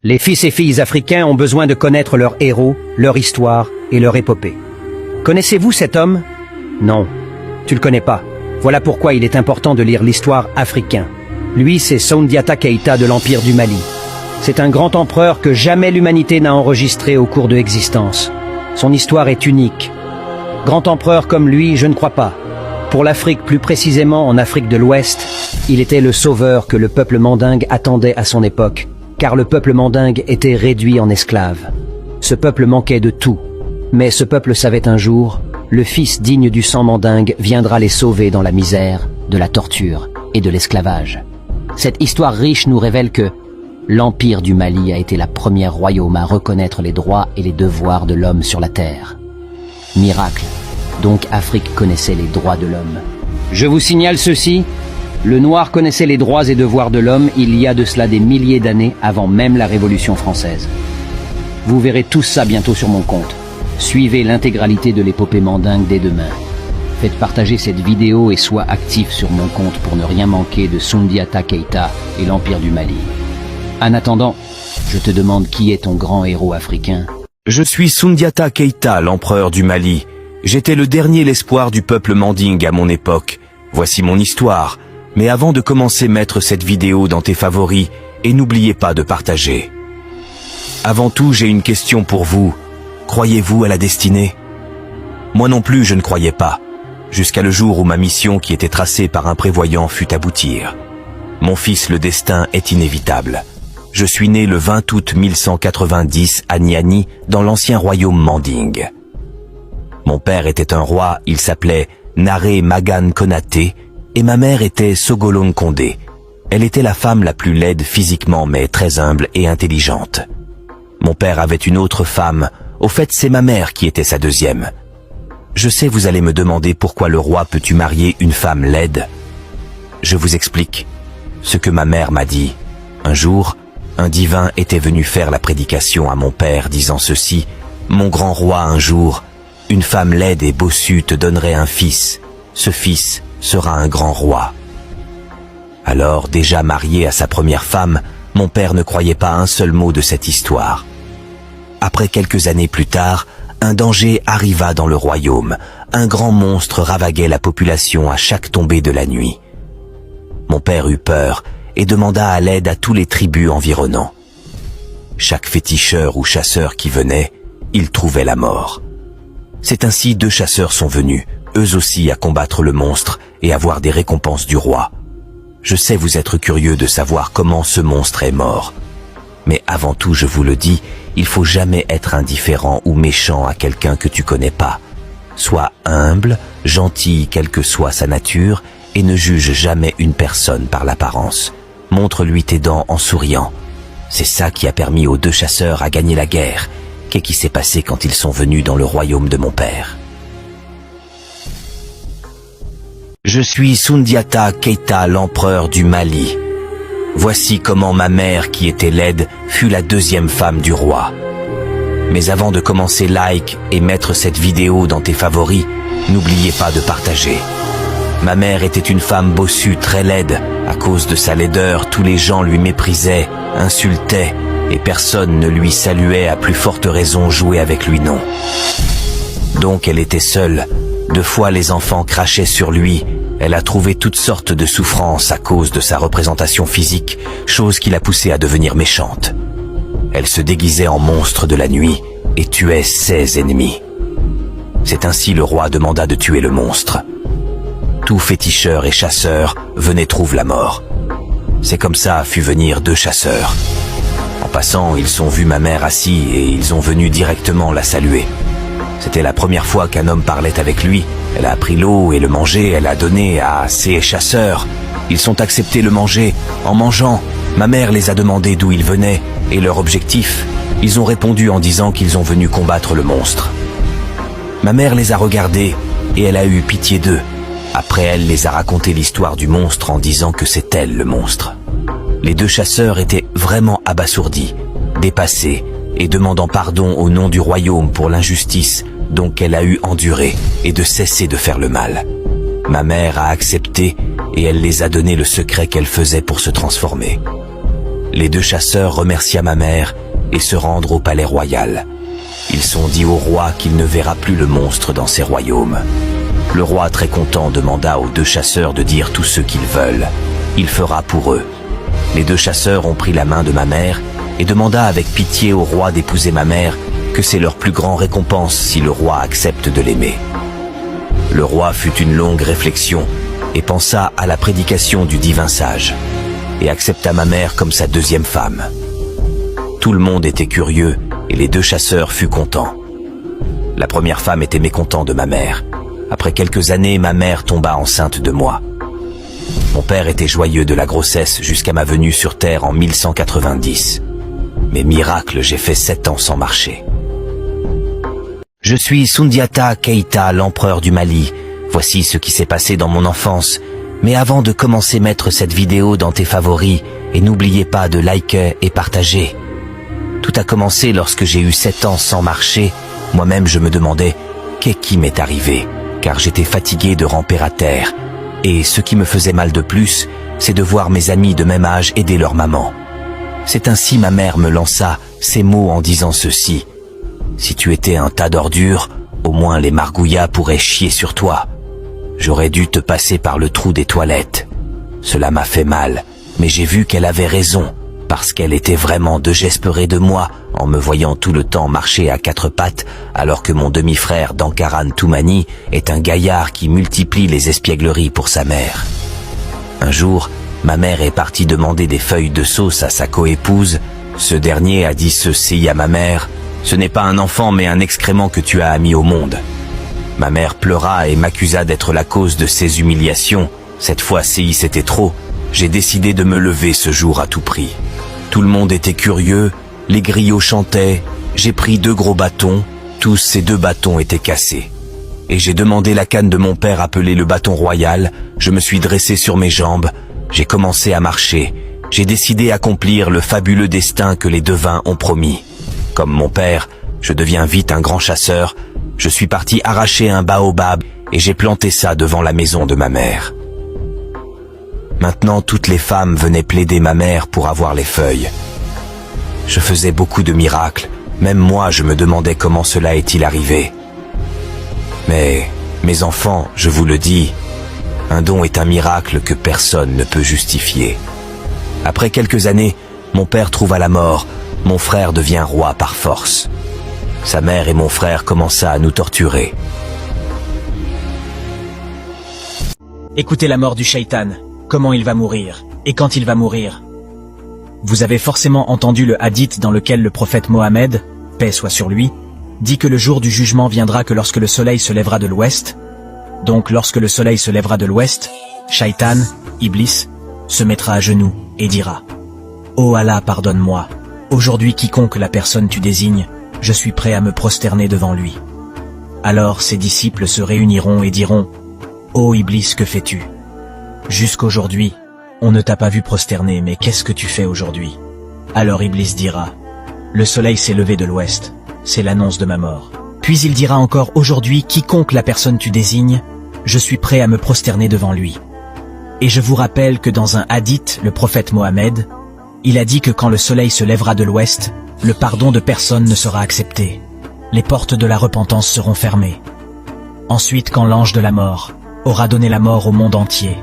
Les fils et filles africains ont besoin de connaître leurs héros, leur histoire et leur épopée. Connaissez-vous cet homme? Non, tu le connais pas. Voilà pourquoi il est important de lire l'histoire africaine. Lui, c'est Soundiata Keïta de l'Empire du Mali. C'est un grand empereur que jamais l'humanité n'a enregistré au cours de l'existence. Son histoire est unique. Grand empereur comme lui, je ne crois pas. Pour l'Afrique, plus précisément en Afrique de l'Ouest, il était le sauveur que le peuple mandingue attendait à son époque, car le peuple mandingue était réduit en esclaves. Ce peuple manquait de tout, mais ce peuple savait un jour, le fils digne du sang mandingue viendra les sauver dans la misère, de la torture et de l'esclavage. Cette histoire riche nous révèle que l'Empire du Mali a été la première royaume à reconnaître les droits et les devoirs de l'homme sur la terre. Miracle, donc Afrique connaissait les droits de l'homme. Je vous signale ceci, le noir connaissait les droits et devoirs de l'homme il y a de cela des milliers d'années avant même la Révolution française. Vous verrez tout ça bientôt sur mon compte. Suivez l'intégralité de l'épopée mandingue dès demain. Faites partager cette vidéo et sois actif sur mon compte pour ne rien manquer de Soundiata Keïta et l'Empire du Mali. En attendant, je te demande qui est ton grand héros africain. Je suis Soundiata Keïta, l'empereur du Mali. J'étais le dernier l'espoir du peuple mandingue à mon époque. Voici mon histoire. Mais avant de commencer, mettre cette vidéo dans tes favoris et n'oubliez pas de partager. Avant tout, j'ai une question pour vous. Croyez-vous à la destinée? Moi non plus, je ne croyais pas. Jusqu'à le jour où ma mission qui était tracée par un prévoyant fut aboutir. Mon fils, le destin est inévitable. Je suis né le 20 août 1190 à Niani, dans l'ancien royaume mandingue. Mon père était un roi, il s'appelait Naré Magane Konaté, et ma mère était Sogolon Condé. Elle était la femme la plus laide physiquement, mais très humble et intelligente. Mon père avait une autre femme, au fait c'est ma mère qui était sa deuxième. Je sais, vous allez me demander pourquoi le roi peut-tu marier une femme laide. Je vous explique ce que ma mère m'a dit. Un jour, un divin était venu faire la prédication à mon père disant ceci: mon grand roi, un jour, une femme laide et bossue te donnerait un fils. Ce fils sera un grand roi. Alors, déjà marié à sa première femme, mon père ne croyait pas un seul mot de cette histoire. Après quelques années plus tard, un danger arriva dans le royaume. Un grand monstre ravaguait la population à chaque tombée de la nuit. Mon père eut peur et demanda à l'aide à tous les tribus environnants. Chaque féticheur ou chasseur qui venait, il trouvait la mort. C'est ainsi 2 chasseurs sont venus, eux aussi à combattre le monstre et avoir des récompenses du roi. Je sais vous être curieux de savoir comment ce monstre est mort. Mais avant tout, je vous le dis, il faut jamais être indifférent ou méchant à quelqu'un que tu connais pas. Sois humble, gentil, quelle que soit sa nature, et ne juge jamais une personne par l'apparence. Montre-lui tes dents en souriant. C'est ça qui a permis aux 2 chasseurs à gagner la guerre. Qu'est-ce qui s'est passé quand ils sont venus dans le royaume de mon père? Je suis Soundiata Keïta, l'empereur du Mali. Voici comment ma mère, qui était laide, fut la 2e femme du roi. Mais avant de commencer, like et mettre cette vidéo dans tes favoris, n'oubliez pas de partager. Ma mère était une femme bossue, très laide. À cause de sa laideur, tous les gens lui méprisaient, insultaient, et personne ne lui saluait, à plus forte raison jouer avec lui non. Donc elle était seule. 2 fois les enfants crachaient sur lui. Elle a trouvé toutes sortes de souffrances à cause de sa représentation physique, chose qui l'a poussée à devenir méchante. Elle se déguisait en monstre de la nuit et tuait ses ennemis. C'est ainsi le roi demanda de tuer le monstre. Tout féticheur et chasseur venait trouver la mort. C'est comme ça fut venir 2 chasseurs. En passant, ils ont vu ma mère assise et ils ont venu directement la saluer. C'était la première fois qu'un homme parlait avec lui. Elle a pris l'eau et le manger, elle a donné à ses chasseurs. Ils ont accepté le manger. En mangeant, ma mère les a demandé d'où ils venaient et leur objectif. Ils ont répondu en disant qu'ils ont venu combattre le monstre. Ma mère les a regardés et elle a eu pitié d'eux. Après, elle les a raconté l'histoire du monstre en disant que c'est elle le monstre. Les 2 chasseurs étaient vraiment abasourdis, dépassés et demandant pardon au nom du royaume pour l'injustice donc elle a eu enduré et de cesser de faire le mal. Ma mère a accepté et elle les a donné le secret qu'elle faisait pour se transformer. Les deux chasseurs remercia ma mère et se rendent au palais royal. Ils sont dit au roi qu'il ne verra plus le monstre dans ses royaumes. Le roi, très content, demanda aux deux chasseurs de dire tout ce qu'ils veulent. Il fera pour eux. Les deux chasseurs ont pris la main de ma mère et demanda avec pitié au roi d'épouser ma mère, que c'est leur plus grande récompense si le roi accepte de l'aimer. Le roi fut une longue réflexion et pensa à la prédication du divin sage et accepta ma mère comme sa deuxième femme. Tout le monde était curieux et les deux chasseurs furent contents. La première femme était mécontente de ma mère. Après quelques années, ma mère tomba enceinte de moi. Mon père était joyeux de la grossesse jusqu'à ma venue sur Terre en 1190. Mais miracle, j'ai fait 7 ans sans marcher. Je suis Sundiata Keita, l'empereur du Mali. Voici ce qui s'est passé dans mon enfance. Mais avant de commencer, mettre cette vidéo dans tes favoris et n'oubliez pas de liker et partager. Tout a commencé lorsque j'ai eu 7 ans sans marcher. Moi-même, je me demandais qu'est-ce qui m'est arrivé, car j'étais fatigué de ramper à terre. Et ce qui me faisait mal de plus, c'est de voir mes amis de même âge aider leur maman. C'est ainsi ma mère me lança ces mots en disant ceci. Si tu étais un tas d'ordures, au moins les margouillas pourraient chier sur toi. J'aurais dû te passer par le trou des toilettes. Cela m'a fait mal, mais j'ai vu qu'elle avait raison, parce qu'elle était vraiment désespérée de moi en me voyant tout le temps marcher à 4 pattes, alors que mon demi-frère Dankaran Toumani est un gaillard qui multiplie les espiègleries pour sa mère. Un jour, ma mère est partie demander des feuilles de sauce à sa coépouse. Ce dernier a dit ceci à ma mère. Ce n'est pas un enfant mais un excrément que tu as mis au monde. Ma mère pleura et m'accusa d'être la cause de ces humiliations. Cette fois-ci, c'était trop. J'ai décidé de me lever ce jour à tout prix. Tout le monde était curieux, les griots chantaient, j'ai pris 2 gros bâtons, tous ces 2 bâtons étaient cassés. Et j'ai demandé la canne de mon père appelée le bâton royal, je me suis dressé sur mes jambes, j'ai commencé à marcher, j'ai décidé d'accomplir le fabuleux destin que les devins ont promis. Comme mon père, je deviens vite un grand chasseur, je suis parti arracher un baobab et j'ai planté ça devant la maison de ma mère. Maintenant, toutes les femmes venaient plaider ma mère pour avoir les feuilles. Je faisais beaucoup de miracles, même moi je me demandais comment cela est-il arrivé. Mais, mes enfants, je vous le dis, un don est un miracle que personne ne peut justifier. Après quelques années, mon père trouva la mort, mon frère devient roi par force. Sa mère et mon frère commença à nous torturer. Écoutez la mort du Shaitan, comment il va mourir, et quand il va mourir. Vous avez forcément entendu le hadith dans lequel le prophète Mohammed, paix soit sur lui, dit que le jour du jugement viendra que lorsque le soleil se lèvera de l'ouest. Donc lorsque le soleil se lèvera de l'ouest, Shaitan, Iblis, se mettra à genoux et dira « Oh Allah, pardonne-moi, aujourd'hui quiconque la personne tu désignes, je suis prêt à me prosterner devant lui. » Alors ses disciples se réuniront et diront « Oh Iblis, que fais-tu ? Jusqu'aujourd'hui, on ne t'a pas vu prosterner, mais qu'est-ce que tu fais aujourd'hui ?» Alors Iblis dira « Le soleil s'est levé de l'ouest, c'est l'annonce de ma mort. » Puis il dira encore « Aujourd'hui, quiconque la personne tu désignes, je suis prêt à me prosterner devant lui. » Et je vous rappelle que dans un hadith, le prophète Mohammed, il a dit que quand le soleil se lèvera de l'ouest, le pardon de personne ne sera accepté. Les portes de la repentance seront fermées. Ensuite, quand l'ange de la mort aura donné la mort au monde entier,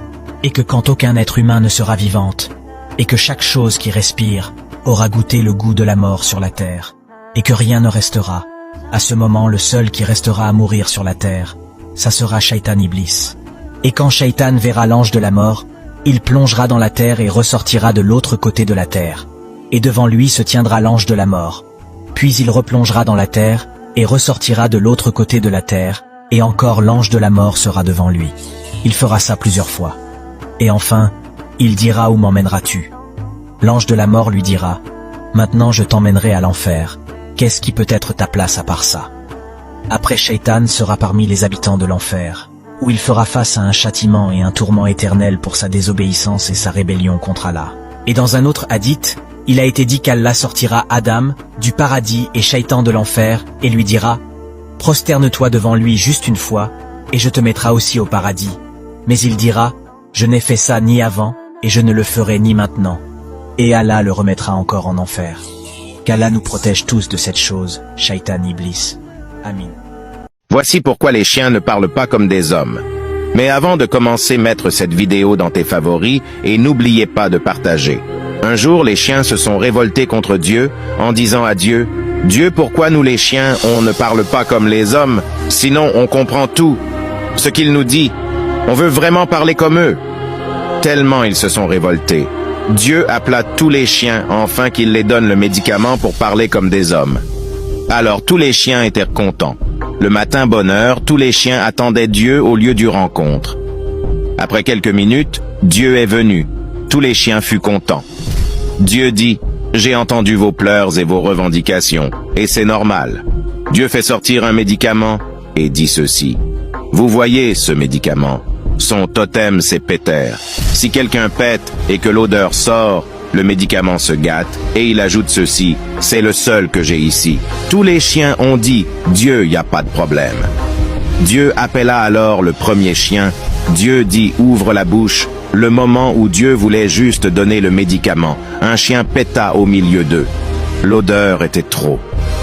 et que quand aucun être humain ne sera vivante, et que chaque chose qui respire aura goûté le goût de la mort sur la terre, et que rien ne restera, à ce moment le seul qui restera à mourir sur la terre, ça sera Shaitan Iblis. Et quand Shaitan verra l'ange de la mort, il plongera dans la terre et ressortira de l'autre côté de la terre. Et devant lui se tiendra l'ange de la mort. Puis il replongera dans la terre et ressortira de l'autre côté de la terre, et encore l'ange de la mort sera devant lui. Il fera ça plusieurs fois. Et enfin, il dira « Où m'emmèneras-tu » L'ange de la mort lui dira « Maintenant je t'emmènerai à l'enfer. Qu'est-ce qui peut être ta place à part ça ?» Après, Shaitan sera parmi les habitants de l'enfer, où il fera face à un châtiment et un tourment éternel pour sa désobéissance et sa rébellion contre Allah. Et dans un autre hadith, il a été dit qu'Allah sortira Adam du paradis et Shaitan de l'enfer et lui dira « Prosterne-toi devant lui juste une fois et je te mettrai aussi au paradis. » Mais il dira « Je n'ai fait ça ni avant et je ne le ferai ni maintenant. » et Allah le remettra encore en enfer. Qu'Allah nous protège tous de cette chose, Shaitan Iblis. Amin. Voici pourquoi les chiens ne parlent pas comme des hommes. Mais avant de commencer, mettre cette vidéo dans tes favoris et n'oubliez pas de partager. Un jour, les chiens se sont révoltés contre Dieu en disant à Dieu, « Dieu, pourquoi nous les chiens, on ne parle pas comme les hommes, sinon on comprend tout. Ce qu'il nous dit, on veut vraiment parler comme eux. » Tellement ils se sont révoltés. Dieu appela tous les chiens afin qu'il les donne le médicament pour parler comme des hommes. Alors tous les chiens étaient contents. Le matin, bonne heure, tous les chiens attendaient Dieu au lieu du rencontre. Après quelques minutes, Dieu est venu. Tous les chiens furent contents. Dieu dit, « J'ai entendu vos pleurs et vos revendications, et c'est normal. » Dieu fait sortir un médicament et dit ceci. « Vous voyez ce médicament. Son totem, c'est Péter. Si quelqu'un pète et que l'odeur sort, le médicament se gâte, et il ajoute ceci, c'est le seul que j'ai ici. » Tous les chiens ont dit, Dieu, y a pas de problème. Dieu appela alors le premier chien. Dieu dit, ouvre la bouche. Le moment où Dieu voulait juste donner le médicament, un chien péta au milieu d'eux. L'odeur était trop.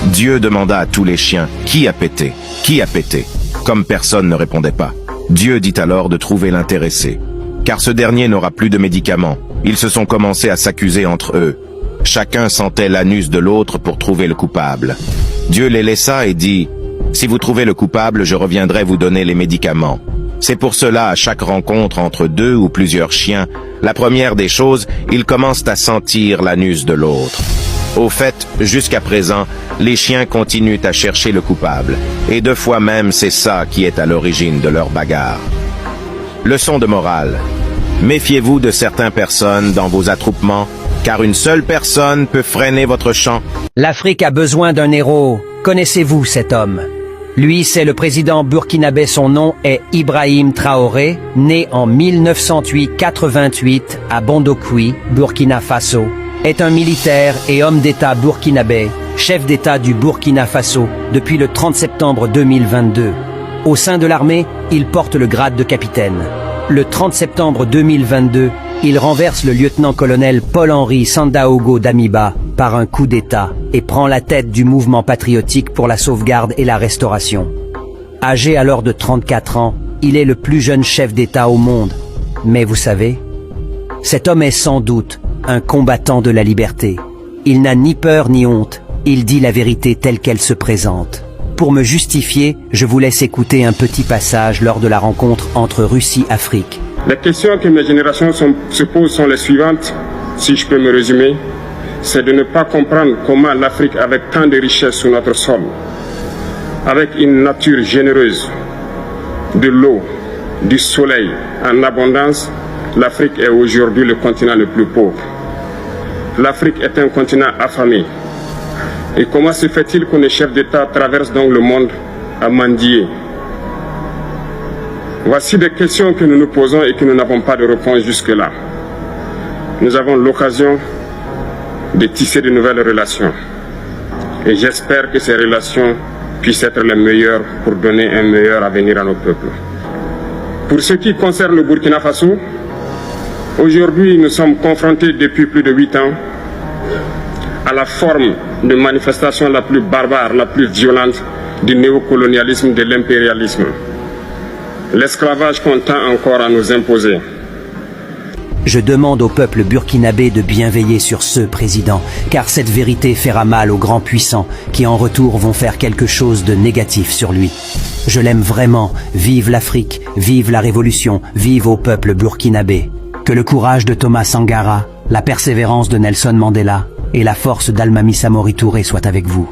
Dieu demanda à tous les chiens, qui a pété? Qui a pété? Comme personne ne répondait pas. Dieu dit alors de trouver l'intéressé. Car ce dernier n'aura plus de médicaments. Ils se sont commencés à s'accuser entre eux. Chacun sentait l'anus de l'autre pour trouver le coupable. Dieu les laissa et dit, « Si vous trouvez le coupable, je reviendrai vous donner les médicaments. » C'est pour cela, à chaque rencontre entre deux ou plusieurs chiens, la première des choses, ils commencent à sentir l'anus de l'autre. Au fait, jusqu'à présent, les chiens continuent à chercher le coupable. Et 2 fois même, c'est ça qui est à l'origine de leur bagarre. Leçon de morale. Méfiez-vous de certaines personnes dans vos attroupements, car une seule personne peut freiner votre chant. L'Afrique a besoin d'un héros. Connaissez-vous cet homme? Lui, c'est le président burkinabé. Son nom est Ibrahim Traoré, né en 1988 à Bondokouy, Burkina Faso. Est un militaire et homme d'État burkinabé, chef d'État du Burkina Faso depuis le 30 septembre 2022. Au sein de l'armée, il porte le grade de capitaine. Le 30 septembre 2022, il renverse le lieutenant-colonel Paul-Henri Sandaogo Damiba par un coup d'État et prend la tête du mouvement patriotique pour la sauvegarde et la restauration. Âgé alors de 34 ans, il est le plus jeune chef d'État au monde. Mais vous savez, cet homme est sans doute un combattant de la liberté. Il n'a ni peur ni honte, il dit la vérité telle qu'elle se présente. Pour me justifier, je vous laisse écouter un petit passage lors de la rencontre entre Russie et Afrique. Les questions que mes générations se posent sont les suivantes, si je peux me résumer. C'est de ne pas comprendre comment l'Afrique, avec tant de richesses sur notre sol, avec une nature généreuse, de l'eau, du soleil en abondance, l'Afrique est aujourd'hui le continent le plus pauvre. L'Afrique est un continent affamé. Et comment se fait-il que les chefs d'État traversent donc le monde à mendier? Voici des questions que nous nous posons et que nous n'avons pas de réponse jusque-là. Nous avons l'occasion de tisser de nouvelles relations. Et j'espère que ces relations puissent être les meilleures pour donner un meilleur avenir à nos peuples. Pour ce qui concerne le Burkina Faso, aujourd'hui nous sommes confrontés depuis plus de 8 ans à la forme de manifestation la plus barbare, la plus violente du néocolonialisme, de l'impérialisme. L'esclavage qu'on tend encore à nous imposer. Je demande au peuple burkinabé de bien veiller sur ce président, car cette vérité fera mal aux grands puissants qui en retour vont faire quelque chose de négatif sur lui. Je l'aime vraiment. Vive l'Afrique, vive la révolution, vive au peuple burkinabé. Que le courage de Thomas Sankara, la persévérance de Nelson Mandela et la force d'Almami Samori Touré soient avec vous.